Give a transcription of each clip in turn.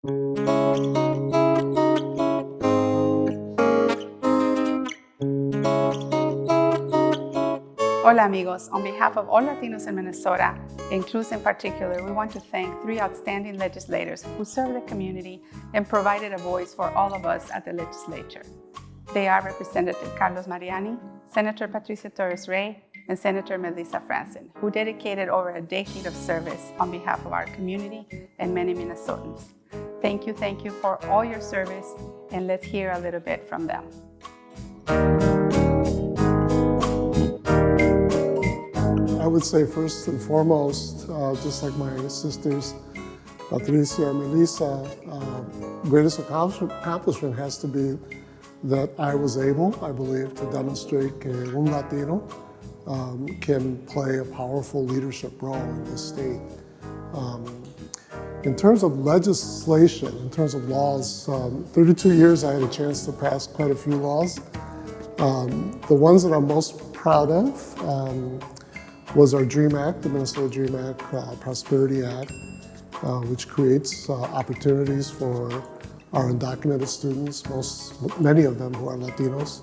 Hola amigos, on behalf of all Latinos in Minnesota, and Cruz in particular, we want to thank 3 outstanding legislators who serve the community and provided a voice for all of us at the legislature. They are Representative Carlos Mariani, Senator Patricia Torres Ray, and Senator Melisa, who dedicated over a decade of service on behalf of our community and many Minnesotans. Thank you for all your service, and let's hear a little bit from them. I would say first and foremost, just like my sisters, Patricia and Melisa, greatest accomplishment has to be that I was able, I believe, to demonstrate that un Latino can play a powerful leadership role in this state. In terms of legislation, in terms of laws, 32 years I had a chance to pass quite a few laws. The ones that I'm most proud of was our DREAM Act, the Minnesota DREAM Act, Prosperity Act, which creates opportunities for our undocumented students, many of them who are Latinos,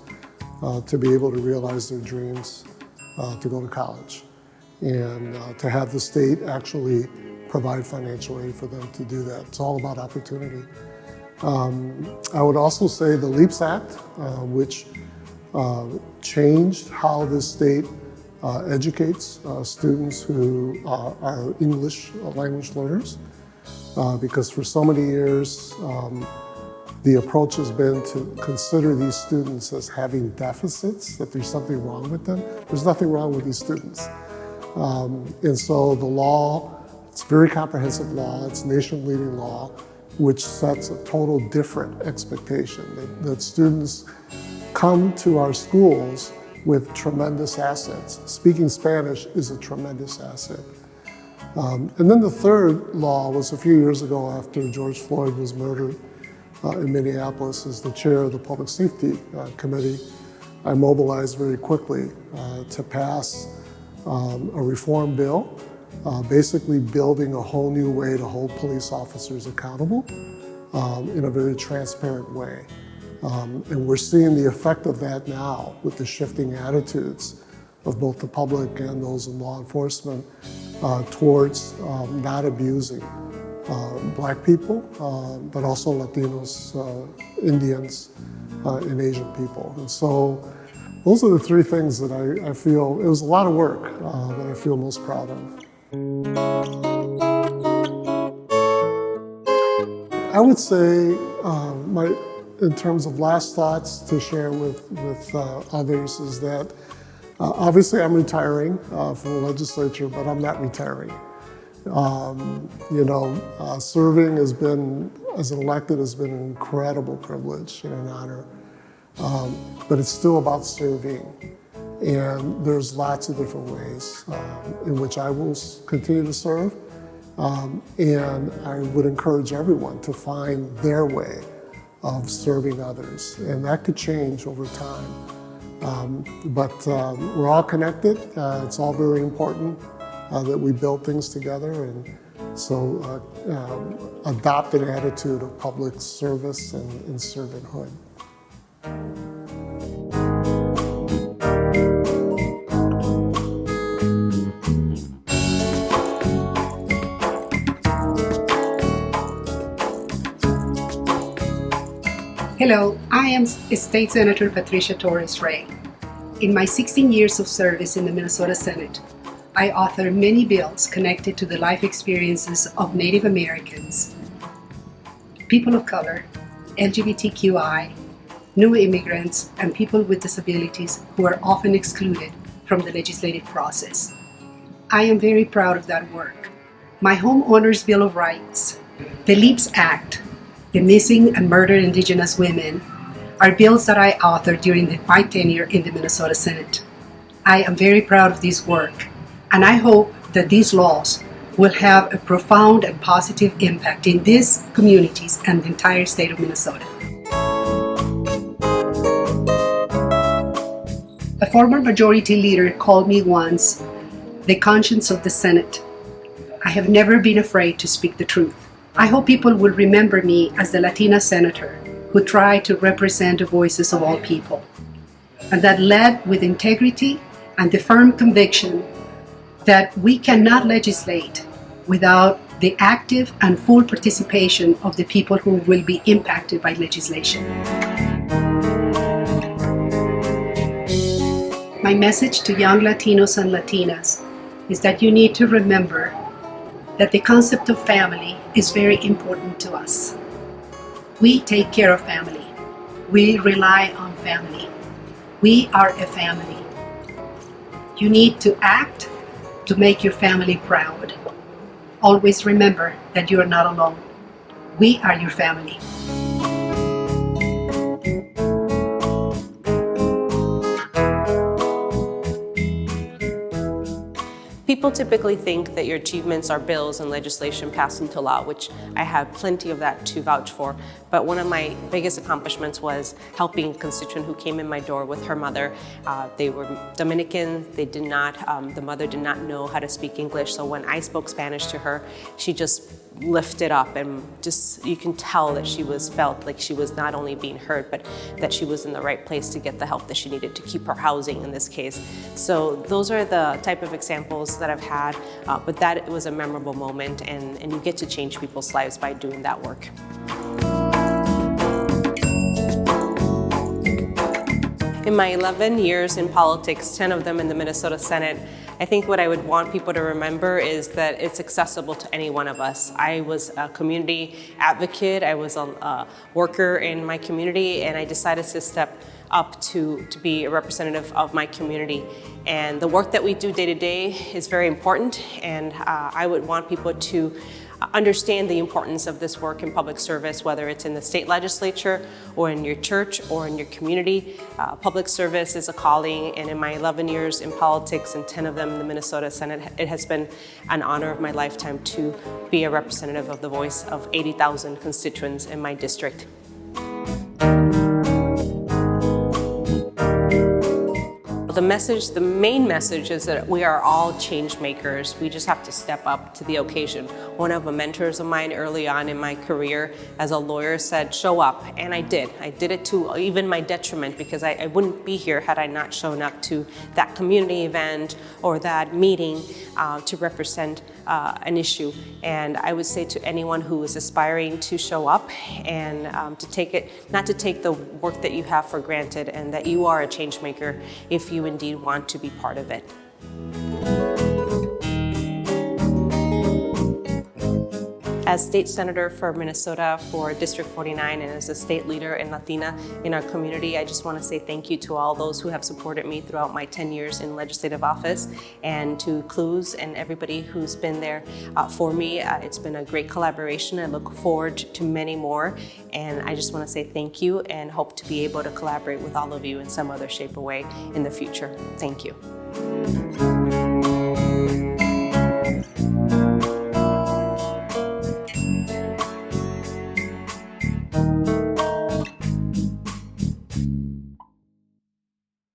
to be able to realize their dreams to go to college, and to have the state actually provide financial aid for them to do that. It's all about opportunity. I would also say the LEAPS Act, which changed how the state educates students who are English language learners, because for so many years the approach has been to consider these students as having deficits, that there's something wrong with them. There's nothing wrong with these students. And so the law, it's a very comprehensive law, it's nation-leading law, which sets a total different expectation, that students come to our schools with tremendous assets. Speaking Spanish is a tremendous asset. And then the third law was a few years ago after George Floyd was murdered in Minneapolis. As the chair of the Public Safety Committee, I mobilized very quickly to pass a reform bill, basically building a whole new way to hold police officers accountable in a very transparent way. And we're seeing the effect of that now with the shifting attitudes of both the public and those in law enforcement towards not abusing Black people, but also Latinos, Indians, and Asian people. And so those are the 3 things that I feel, it was a lot of work that I feel most proud of. I would say in terms of last thoughts to share with others is that obviously I'm retiring from the legislature, but I'm not retiring. Serving as an elected has been an incredible privilege and an honor, but it's still about serving. And there's lots of different ways in which I will continue to serve. And I would encourage everyone to find their way of serving others, and that could change over time. But we're all connected. It's all very important that we build things together, and so adopt an attitude of public service and servanthood. Hello, I am State Senator Patricia Torres Ray. In my 16 years of service in the Minnesota Senate, I authored many bills connected to the life experiences of Native Americans, people of color, LGBTQI, new immigrants, and people with disabilities who are often excluded from the legislative process. I am very proud of that work. My Homeowners Bill of Rights, the LEAPS Act, the Missing and Murdered Indigenous Women are bills that I authored during my tenure in the Minnesota Senate. I am very proud of this work, and I hope that these laws will have a profound and positive impact in these communities and the entire state of Minnesota. A former majority leader called me once the conscience of the Senate. I have never been afraid to speak the truth. I hope people will remember me as the Latina senator who tried to represent the voices of all people, and that led with integrity and the firm conviction that we cannot legislate without the active and full participation of the people who will be impacted by legislation. My message to young Latinos and Latinas is that you need to remember that the concept of family is very important to us. We take care of family. We rely on family. We are a family. You need to act to make your family proud. Always remember that you are not alone. We are your family. People typically think that your achievements are bills and legislation passed into law, which I have plenty of that to vouch for. But one of my biggest accomplishments was helping a constituent who came in my door with her mother. They were Dominican. They did not, the mother did not know how to speak English. So when I spoke Spanish to her, she just lifted up, and just you can tell that she felt like she was not only being heard, but that she was in the right place to get the help that she needed to keep her housing in this case. So those are the type of examples that I've had, but that was a memorable moment, and you get to change people's lives by doing that work. In my 11 years in politics, 10 of them in the Minnesota Senate, I think what I would want people to remember is that it's accessible to any one of us. I was a community advocate, I was a worker in my community, and I decided to step up to be a representative of my community. And the work that we do day to day is very important, and I would want people to understand the importance of this work in public service, whether it's in the state legislature or in your church or in your community. Public service is a calling, and in my 11 years in politics and 10 of them in the Minnesota Senate, it has been an honor of my lifetime to be a representative of the voice of 80,000 constituents in my district. The main message is that we are all change makers. We just have to step up to the occasion. One of the mentors of mine early on in my career as a lawyer said, show up, and I did. I did it to even my detriment, because I wouldn't be here had I not shown up to that community event or that meeting to represent an issue. And I would say to anyone who is aspiring to show up and not to take the work that you have for granted, and that you are a change maker if you indeed want to be part of it. As state senator for Minnesota for District 49 and as a state leader in Latina in our community, I just want to say thank you to all those who have supported me throughout my 10 years in legislative office, and to Clues and everybody who's been there for me. It's been a great collaboration. I look forward to many more, and I just want to say thank you and hope to be able to collaborate with all of you in some other shape or way in the future. Thank you.